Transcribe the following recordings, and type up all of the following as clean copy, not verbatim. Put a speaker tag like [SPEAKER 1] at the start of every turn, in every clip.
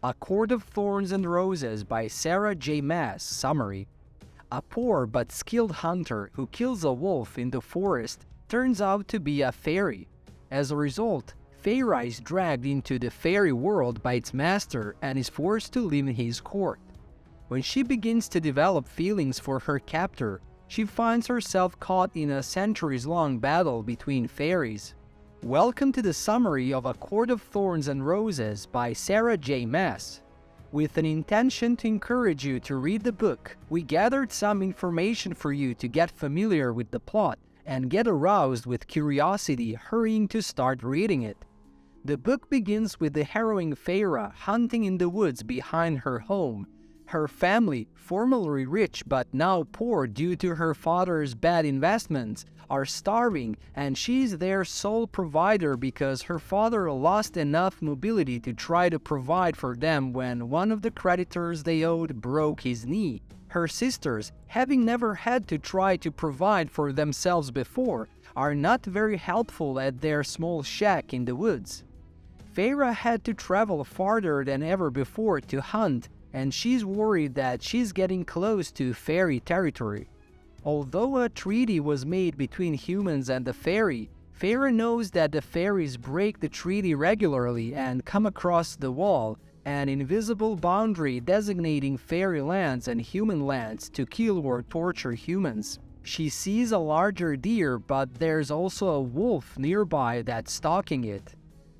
[SPEAKER 1] A Court of Thorns and Roses by Sarah J.Maas. Summary. A poor but skilled hunter who kills a wolf in the forest turns out to be a fairy. As a result, Feyre is dragged into the fairy world by its master and is forced to live in his court. When she begins to develop feelings for her captor, she finds herself caught in a centuries-long battle between fairies. Welcome to the summary of A Court of Thorns and Roses by Sarah J.Maas. With an intention to encourage you to read the book, we gathered some information for you to get familiar with the plot and get aroused with curiosity, hurrying to start reading it. The book begins with the heroine Feyre hunting in the woods behind her home. Her family, formerly rich but now poor due to her father's bad investments, are starving, and she's their sole provider because her father lost enough mobility to try to provide for them when one of the creditors they owed broke his knee. Her sisters, having never had to try to provide for themselves before, are not very helpful at their small shack in the woods. Feyre had to travel farther than ever before to hunt, and she's worried that she's getting close to fairy territory. Although a treaty was made between humans and the fairy, Feyre knows that the fairies break the treaty regularly and come across the wall, an invisible boundary designating fairy lands and human lands to kill or torture humans. She sees a larger deer, but there's also a wolf nearby that's stalking it.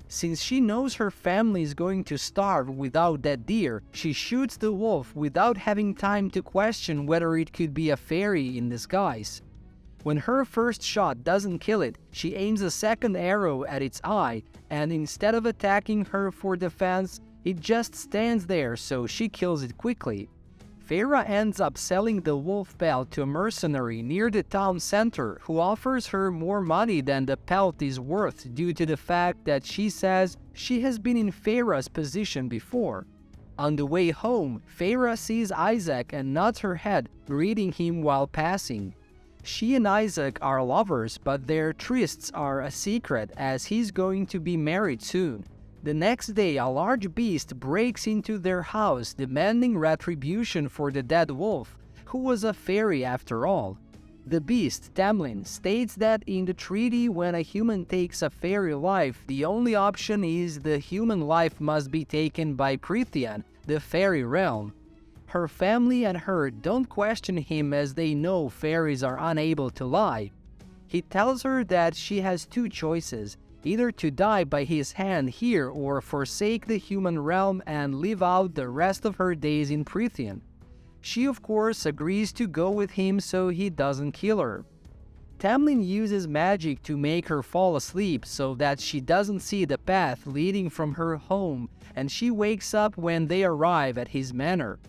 [SPEAKER 1] Since she knows her family is going to starve without that deer, she shoots the wolf without having time to question whether it could be a fairy in disguise. When her first shot doesn't kill it, she aims a second arrow at its eye, and instead of attacking her for defense, it just stands there, so she kills it quickly. Feyre ends up selling the wolf pelt to a mercenary near the town center who offers her more money than the pelt is worth due to the fact that she says she has been in Feyre's position before. On the way home, Feyre sees Isaac and nods her head, greeting him while passing. She and Isaac are lovers, but their trysts are a secret as he's going to be married soon. The next day, a large beast breaks into their house, demanding retribution for the dead wolf, who was a fairy after all. The beast, Tamlin, states that in the treaty when a human takes a fairy life, the only option is the human life must be taken by Prythian, the fairy realm. Her family and her don't question him as they know fairies are unable to lie. He tells her that she has two choices: either to die by his hand here or forsake the human realm and live out the rest of her days in Prythian. She of course agrees to go with him so he doesn't kill her. Tamlin uses magic to make her fall asleep so that she doesn't see the path leading from her home, and she wakes up when they arrive at his manor.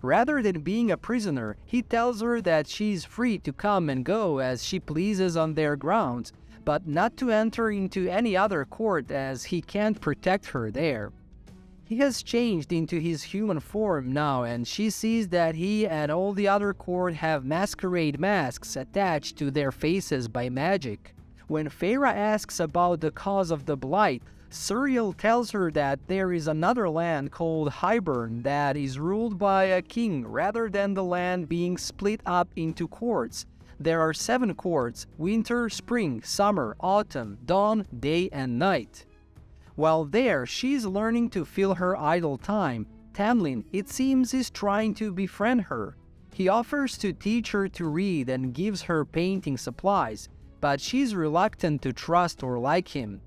[SPEAKER 1] Rather than being a prisoner, he tells her that she's free to come and go as she pleases on their grounds, but not to enter into any other court as he can't protect her there. He has changed into his human form now, and she sees that he and all the other court have masquerade masks attached to their faces by magic. When Feyre asks about the cause of the blight, Suriel tells her that there is another land called Hybern that is ruled by a king rather than the land being split up into courts. There are 7 courts: winter, spring, summer, autumn, dawn, day, and night. While there, she's learning to fill her idle time. Tamlin, it seems, is trying to befriend her. He offers to teach her to read and gives her painting supplies, but she's reluctant to trust or like him.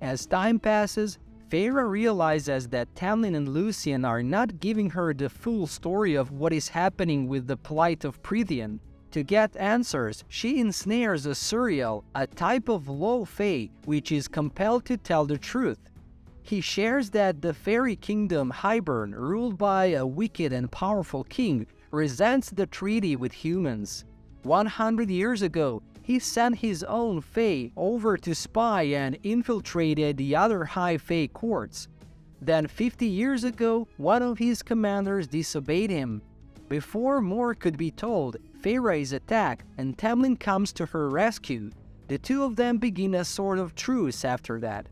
[SPEAKER 1] As time passes, Feyre realizes that Tamlin and Lucien are not giving her the full story of what is happening with the plight of Prythian. To get answers, she ensnares a Suriel, a type of low fae, which is compelled to tell the truth. He shares that the fairy kingdom Hybern, ruled by a wicked and powerful king, resents the treaty with humans. 100 years ago, he sent his own fae over to spy and infiltrated the other high fae courts. Then 50 years ago, one of his commanders disobeyed him. Before more could be told, Feyre is attacked and Tamlin comes to her rescue. The two of them begin a sort of truce after that.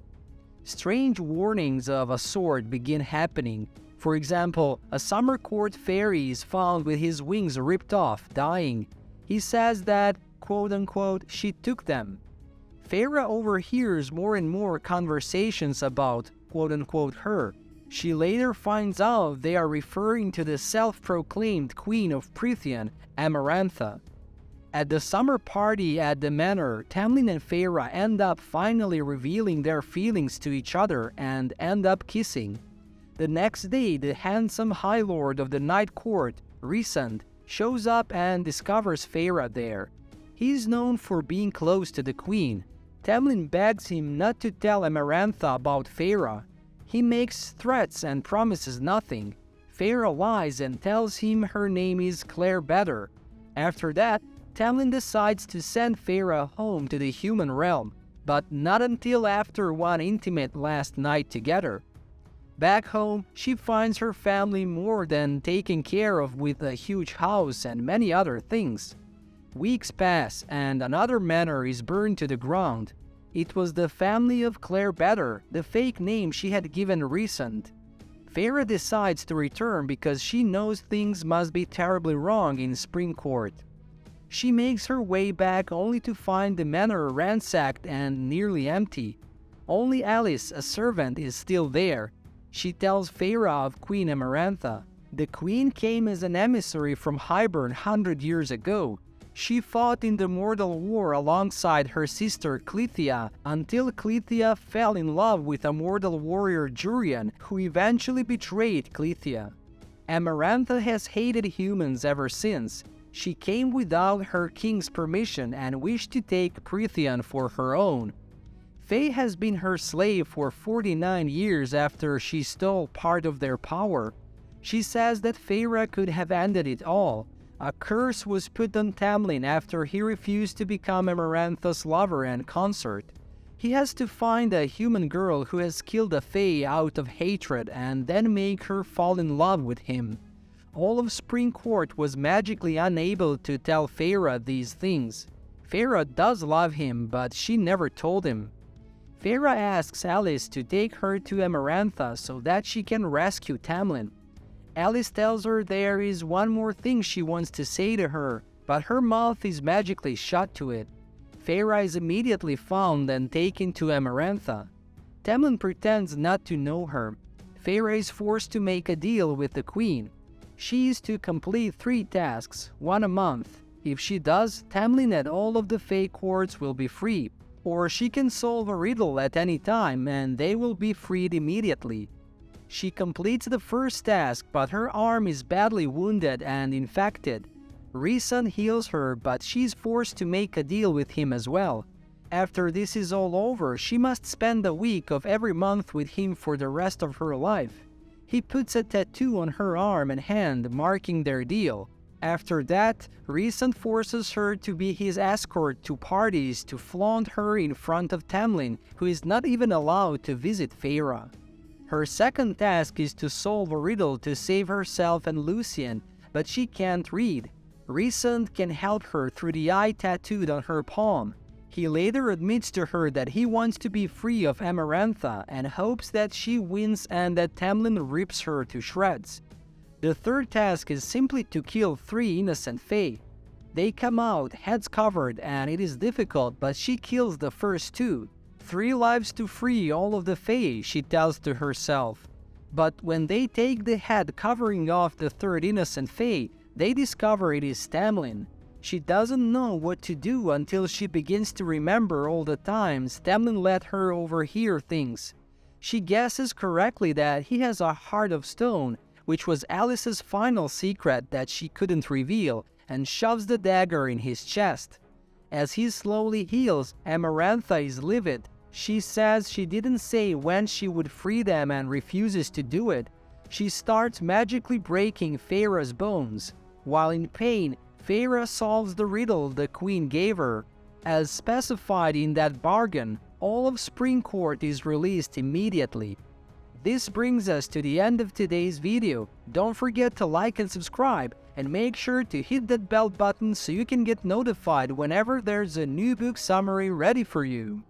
[SPEAKER 1] Strange warnings of a sort begin happening. For example, a summer court fairy is found with his wings ripped off, dying. He says that, quote-unquote, she took them. Feyre overhears more and more conversations about, quote-unquote, her. She later finds out they are referring to the self-proclaimed Queen of Prythian, Amarantha. At the summer party at the manor, Tamlin and Feyre end up finally revealing their feelings to each other and end up kissing. The next day, the handsome High Lord of the Night Court, Rhysand, shows up and discovers Feyre there. He is known for being close to the Queen. Tamlin begs him not to tell Amarantha about Feyre. He makes threats and promises nothing. Feyre lies and tells him her name is Claire Better. After that, Tamlin decides to send Feyre home to the human realm, but not until after one intimate last night together. Back home, she finds her family more than taken care of with a huge house and many other things. Weeks pass and another manor is burned to the ground. It was the family of Claire Better, the fake name she had given Rhysand. Feyre decides to return because she knows things must be terribly wrong in Spring Court. She makes her way back only to find the manor ransacked and nearly empty. Only Alice, a servant, is still there. She tells Feyre of Queen Amarantha. The queen came as an emissary from Hybern 100 years ago. She fought in the Mortal War alongside her sister Clythia until Clythia fell in love with a mortal warrior Jurian, who eventually betrayed Clythia. Amarantha has hated humans ever since. She came without her king's permission and wished to take Prythian for her own. Fae has been her slave for 49 years after she stole part of their power. She says that Feyre could have ended it all. A curse was put on Tamlin after he refused to become Amarantha's lover and consort. He has to find a human girl who has killed a Fae out of hatred and then make her fall in love with him. All of Spring Court was magically unable to tell Feyre these things. Feyre does love him, but she never told him. Feyre asks Alice to take her to Amarantha so that she can rescue Tamlin. Alice tells her there is one more thing she wants to say to her, but her mouth is magically shut to it. Feyre is immediately found and taken to Amarantha. Tamlin pretends not to know her. Feyre is forced to make a deal with the queen. She is to complete 3 tasks, 1 a month. If she does, Tamlin and all of the Fae courts will be free. Or she can solve a riddle at any time and they will be freed immediately. She completes the first task, but her arm is badly wounded and infected. Rhysand heals her, but she's forced to make a deal with him as well. After this is all over, she must spend a week of every month with him for the rest of her life. He puts a tattoo on her arm and hand, marking their deal. After that, Rhysand forces her to be his escort to parties to flaunt her in front of Tamlin, who is not even allowed to visit Feyre. Her second task is to solve a riddle to save herself and Lucien, but she can't read. Rhysand can help her through the eye tattooed on her palm. He later admits to her that he wants to be free of Amarantha and hopes that she wins and that Tamlin rips her to shreds. The third task is simply to kill 3 innocent Fae. They come out heads covered and it is difficult, but she kills the first 2. 3 lives to free all of the Fae, she tells to herself. But when they take the head covering off the 3rd innocent Fae, they discover it is Tamlin. She doesn't know what to do until she begins to remember all the times Tamlin let her overhear things. She guesses correctly that he has a heart of stone, which was Alice's final secret that she couldn't reveal, and shoves the dagger in his chest. As he slowly heals, Amarantha is livid. She says she didn't say when she would free them and refuses to do it. She starts magically breaking Feyre's bones. While in pain, Feyre solves the riddle the queen gave her. As specified in that bargain, all of Spring Court is released immediately. This brings us to the end of today's video. Don't forget to like and subscribe, and make sure to hit that bell button so you can get notified whenever there's a new book summary ready for you.